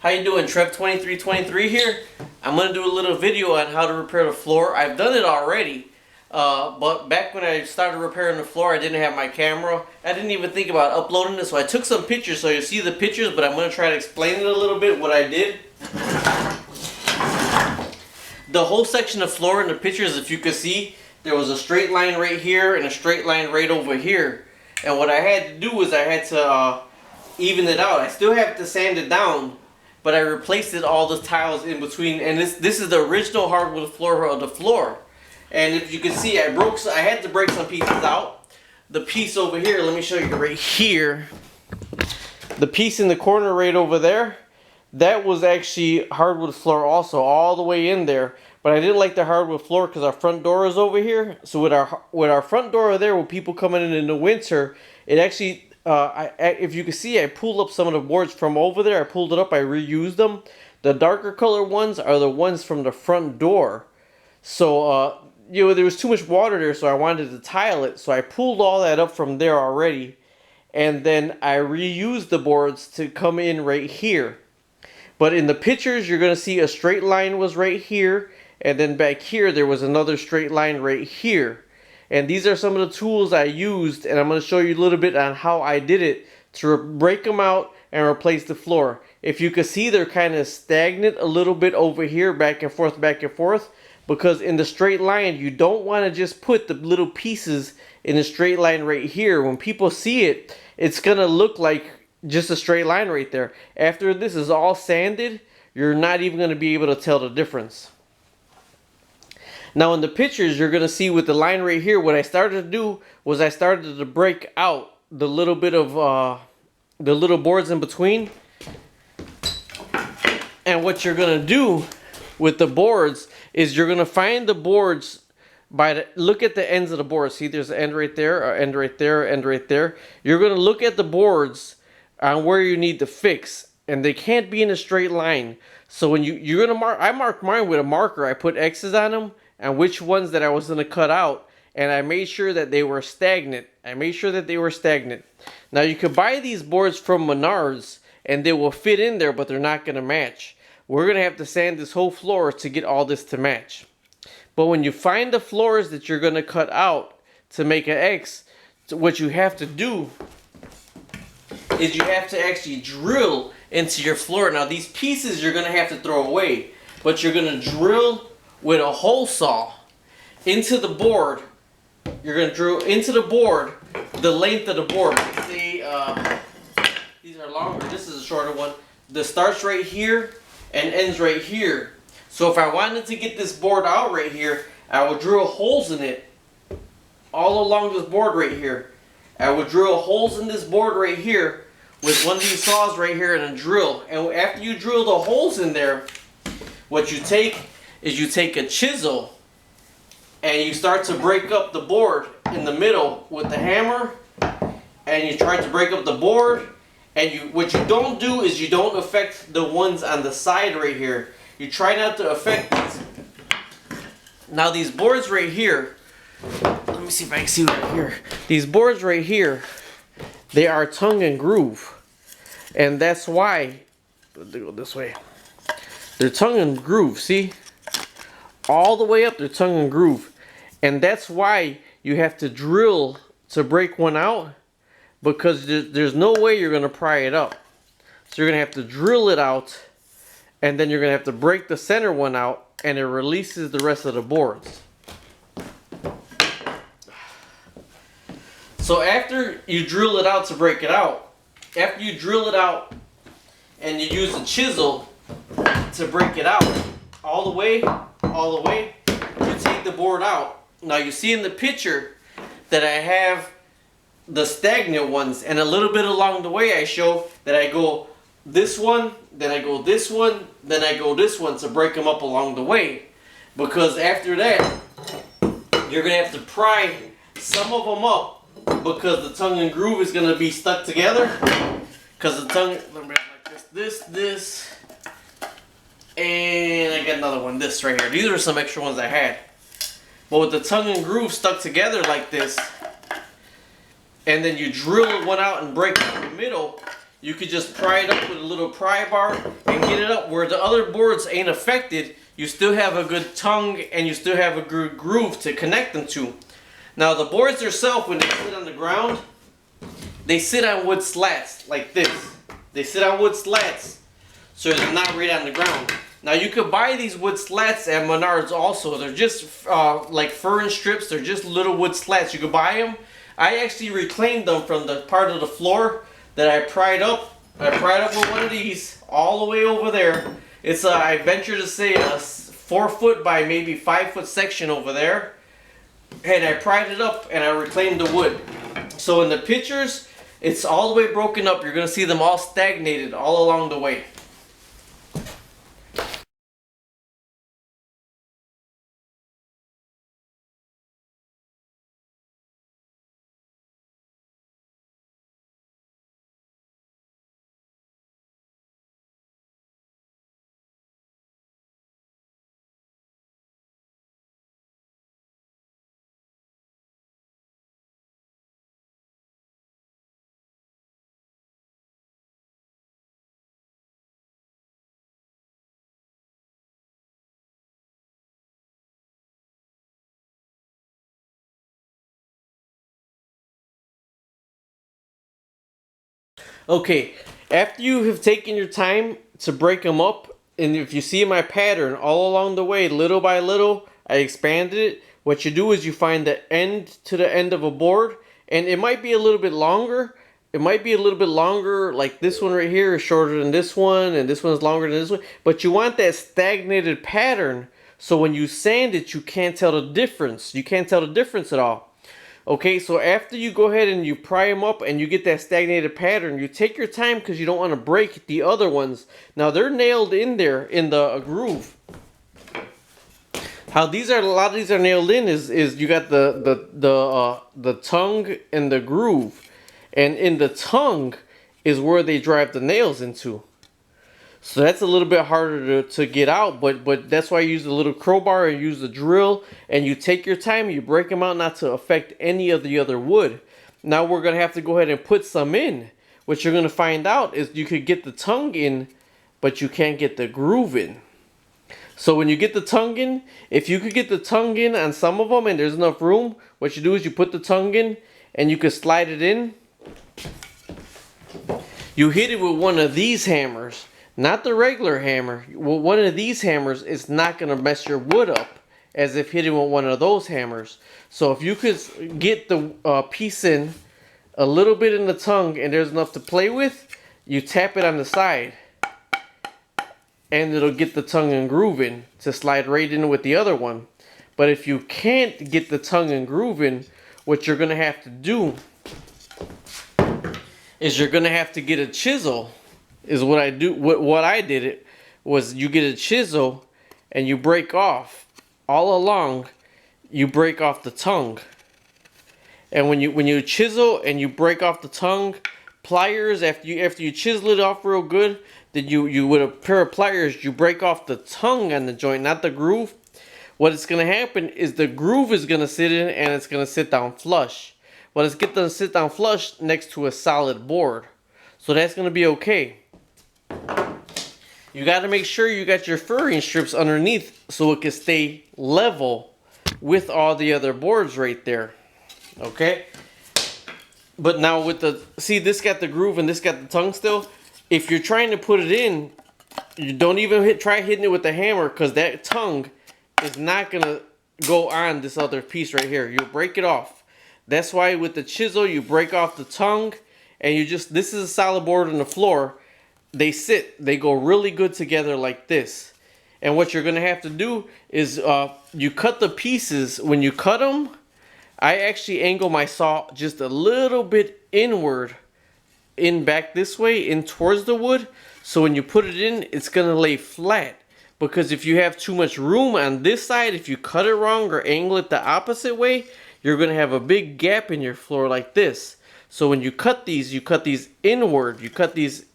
How you doing? Trev2323 here. I'm going to do a little video on how to repair the floor. I've done it already, but back when I started repairing the floor, I didn't have my camera. I didn't even think about uploading this, so I took some pictures so you'll see the pictures, but I'm going to try to explain it a little bit, what I did. The whole section of floor in the pictures, if you could see, there was a straight line right here and a straight line right over here. And what I had to do was I had to even it out. I still have to sand it down, but I replaced all the tiles in between, and this is the original hardwood floor of the floor. And if you can see, I had to break some pieces out. The piece over here, let me show you right here. The piece in the corner right over there, that was actually hardwood floor also, all the way in there. But I didn't like the hardwood floor because our front door is over here. So with our front door over there, with people coming in the winter, it actually, if you can see, I pulled up some of the boards from over there. I pulled it up, I reused them. The darker color ones are the ones from the front door. So, you know, there was too much water there, so I wanted to tile it. So I pulled all that up from there already. And then I reused the boards to come in right here. But in the pictures, you're going to see a straight line was right here. And then back here, there was another straight line right here. And these are some of the tools I used. And I'm going to show you a little bit on how I did it to break them out and replace the floor. If you can see, they're kind of stagnant a little bit over here, back and forth, back and forth. Because in the straight line, you don't want to just put the little pieces in a straight line right here. When people see it, it's going to look like just a straight line right there. After this is all sanded, you're not even going to be able to tell the difference. Now in the pictures, you're going to see with the line right here, what I started to do was I started to break out the little bit of the little boards in between. And what you're going to do with the boards is you're going to find the boards look at the ends of the board. See, there's an end right there, end right there, end right there. You're going to look at the boards on where you need to fix, and they can't be in a straight line. So when you're going to mark, I marked mine with a marker. I put X's on them and which ones that I was going to cut out, and I made sure that they were stagnant. Now you could buy these boards from Menards and they will fit in there, but they're not going to match. We're going to have to sand this whole floor to get all this to match. But when you find the floors that you're going to cut out to make an X, what you have to do is you have to actually drill into your floor. Now these pieces you're going to have to throw away, but you're going to drill with a hole saw into the board. You're going to drill into the board the length of the board. See, these are longer. This is a shorter one. This starts right here and ends right here. So if I wanted to get this board out right here, I would drill holes in it all along this board right here. I would drill holes in this board right here with one of these saws right here and a drill. And after you drill the holes in there, what you take is you take a chisel and you start to break up the board in the middle with the hammer, and you try to break up the board. And what you don't do is you don't affect the ones on the side right here. You try not to affect these. Now these boards right here, let me see if I can see right here. These boards right here, they are tongue and groove. And that's why, they go this way. They're tongue and groove, see? All the way up, they're tongue and groove. And that's why you have to drill to break one out, because there's no way you're going to pry it up. So you're going to have to drill it out, and then you're going to have to break the center one out, and it releases the rest of the boards. So after you drill it out to break it out, after you drill it out and you use a chisel to break it out all the way, you take the board out. Now you see in the picture that I have the stagnant ones, and a little bit along the way I show that I go this one, then I go this one, then I go this one to break them up along the way. Because after that, you're going to have to pry some of them up, because the tongue and groove is going to be stuck together. Because the tongue, like this, and I got another one, this right here. These are some extra ones I had. But with the tongue and groove stuck together like this, and then you drill one out and break it in the middle, you could just pry it up with a little pry bar and get it up where the other boards ain't affected. You still have a good tongue and you still have a good groove to connect them to. Now the boards themselves, when they sit on the ground, they sit on wood slats like this. They sit on wood slats, so they're not right on the ground. Now you could buy these wood slats at Menards also. They're just like fern strips. They're just little wood slats. You could buy them. I actually reclaimed them from the part of the floor that I pried up. I pried up with one of these all the way over there. It's I venture to say a 4 foot by maybe 5 foot section over there. And I pried it up and I reclaimed the wood. So in the pictures, it's all the way broken up. You're going to see them all stagnated all along the way. Okay, after you have taken your time to break them up, and if you see my pattern all along the way, little by little, I expanded it. What you do is you find the end to the end of a board, and it might be a little bit longer. It might be a little bit longer, like this one right here is shorter than this one, and this one's longer than this one. But you want that stagnated pattern, so when you sand it, you can't tell the difference. You can't tell the difference at all. Okay, so after you go ahead and you pry them up and you get that stagnated pattern, you take your time because you don't want to break the other ones. Now they're nailed in there in the groove. How these are, a lot of these are nailed in is you got the tongue and the groove, and in the tongue is where they drive the nails into. So that's a little bit harder to get out, but that's why I use the little crowbar and use the drill, and you take your time, you break them out not to affect any of the other wood. Now we're going to have to go ahead and put some in. What you're going to find out is you could get the tongue in, but you can't get the groove in. So when you get the tongue in, if you could get the tongue in on some of them and there's enough room, what you do is you put the tongue in and you can slide it in. You hit it with one of these hammers. Not the regular hammer. Well, one of these hammers is not going to mess your wood up as if hitting with one of those hammers. So if you could get the piece in a little bit in the tongue and there's enough to play with, you tap it on the side and it'll get the tongue and groove in to slide right in with the other one. But if you can't get the tongue and groove in, what you're going to have to do is you're going to have to get a chisel. Is what I do. What I did it was you get a chisel and you break off all along. You break off the tongue, and when you chisel and you break off the tongue, pliers after you chisel it off real good, then you with a pair of pliers you break off the tongue on the joint, not the groove. What is going to happen is the groove is going to sit in and it's going to sit down flush. Well, it's going to sit down flush next to a solid board, so that's going to be okay. You got to make sure you got your furring strips underneath so it can stay level with all the other boards right there. Okay? But now with the, see, this got the groove and this got the tongue still. If you're trying to put it in, you don't even try hitting it with the hammer, because that tongue is not going to go on this other piece right here. You'll break it off. That's why with the chisel, you break off the tongue and you just, this is a solid board on the floor. They go really good together like this. And what you're going to have to do is you cut the pieces. When you cut them, I actually angle my saw just a little bit inward, in back this way, in towards the wood. So when you put it in, it's going to lay flat. Because if you have too much room on this side, if you cut it wrong or angle it the opposite way, you're going to have a big gap in your floor like this. So when you cut these inward. You cut these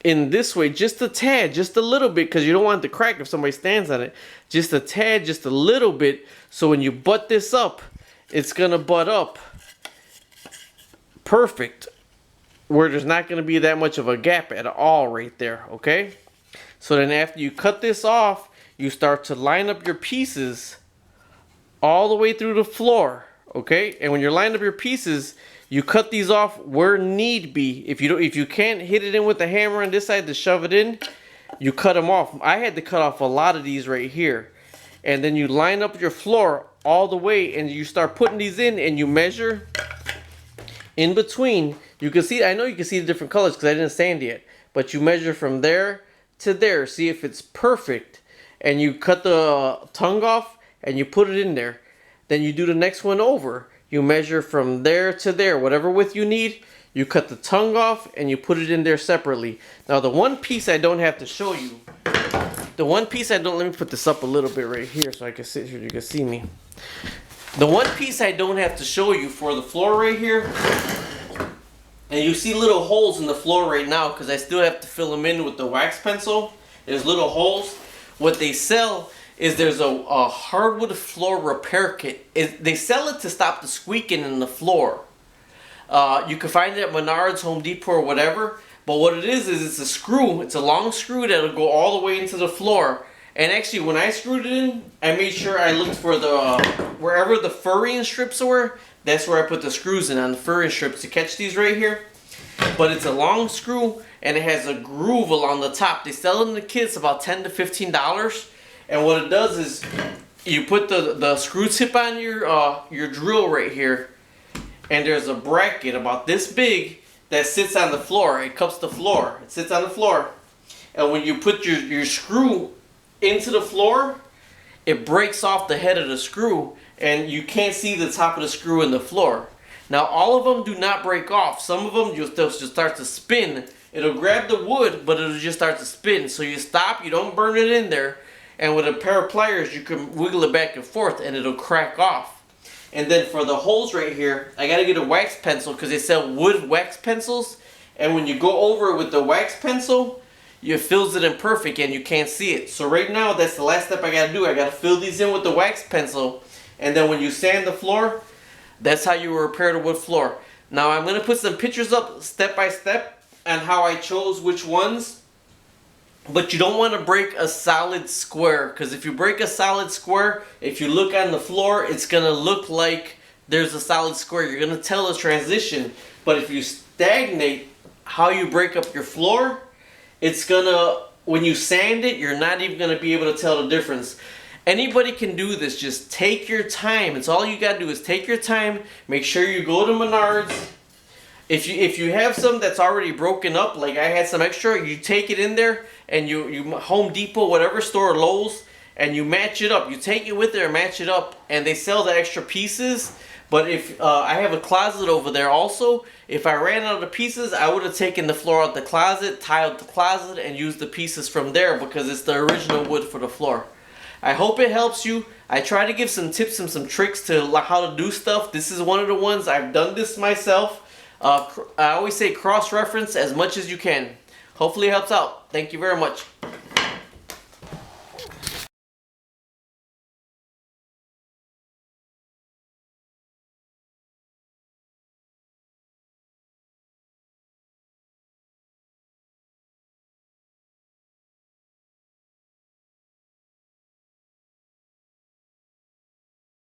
in this way, just a tad, just a little bit, because you don't want it to crack if somebody stands on it. Just a tad, just a little bit. So when you butt this up, it's going to butt up perfect. where there's not going to be that much of a gap at all right there, okay? So then after you cut this off, you start to line up your pieces all the way through the floor, okay? And when you're lining up your pieces, you cut these off where need be. If you can't hit it in with the hammer on this side to shove it in, you cut them off. I had to cut off a lot of these right here. And then you line up your floor all the way and you start putting these in and you measure in between. You can see, I know you can see the different colors because I didn't sand yet, but you measure from there to there, see if it's perfect, and you cut the tongue off and you put it in there. Then you do the next one over. You measure from there to there, whatever width you need. You cut the tongue off and you put it in there separately. Now the one piece I don't have to show you, let me put this up a little bit right here so I can sit here, you can see me. The one piece I don't have to show you for the floor right here, and you see little holes in the floor right now because I still have to fill them in with the wax pencil. There's little holes. What they sell is there's a hardwood floor repair kit. They sell it to stop the squeaking in the floor. You can find it at Menards, Home Depot, or whatever. But what it is it's a screw. It's a long screw that'll go all the way into the floor. And actually, when I screwed it in, I made sure I looked for the wherever the furring strips were. That's where I put the screws in, on the furring strips to catch these right here. But it's a long screw and it has a groove along the top. They sell it in the kits about $10 to $15. And what it does is you put the screw tip on your drill right here, and there's a bracket about this big that sits on the floor. It cups the floor. It sits on the floor. And when you put your screw into the floor, it breaks off the head of the screw and you can't see the top of the screw in the floor. Now all of them do not break off. Some of them they'll just start to spin. It'll grab the wood, but it'll just start to spin. So you stop, you don't burn it in there, and with a pair of pliers you can wiggle it back and forth and it'll crack off. And then for the holes right here, I gotta get a wax pencil because they sell wood wax pencils. And when you go over it with the wax pencil, it fills it in perfect and you can't see it. So right now, that's the last step I gotta do. I gotta fill these in with the wax pencil. And then when you sand the floor, that's how you repair the wood floor. Now I'm gonna put some pictures up step by step on how I chose which ones. But you don't want to break a solid square, because if you break a solid square, if you look on the floor, it's going to look like there's a solid square. You're going to tell a transition. But if you stagnate how you break up your floor, it's going to, when you sand it, you're not even going to be able to tell the difference. Anybody can do this. Just take your time. It's all you got to do is take your time. Make sure you go to Menards. If you have some that's already broken up, like I had some extra, you take it in there and you Home Depot, whatever store, Lowe's, and you match it up. You take it with there and match it up, and they sell the extra pieces. But if I have a closet over there also, if I ran out of pieces, I would have taken the floor out the closet, tiled the closet, and used the pieces from there because it's the original wood for the floor. I hope it helps you. I try to give some tips and some tricks to how to do stuff. This is one of the ones. I've done this myself. I always say cross-reference as much as you can. Hopefully it helps out. Thank you very much.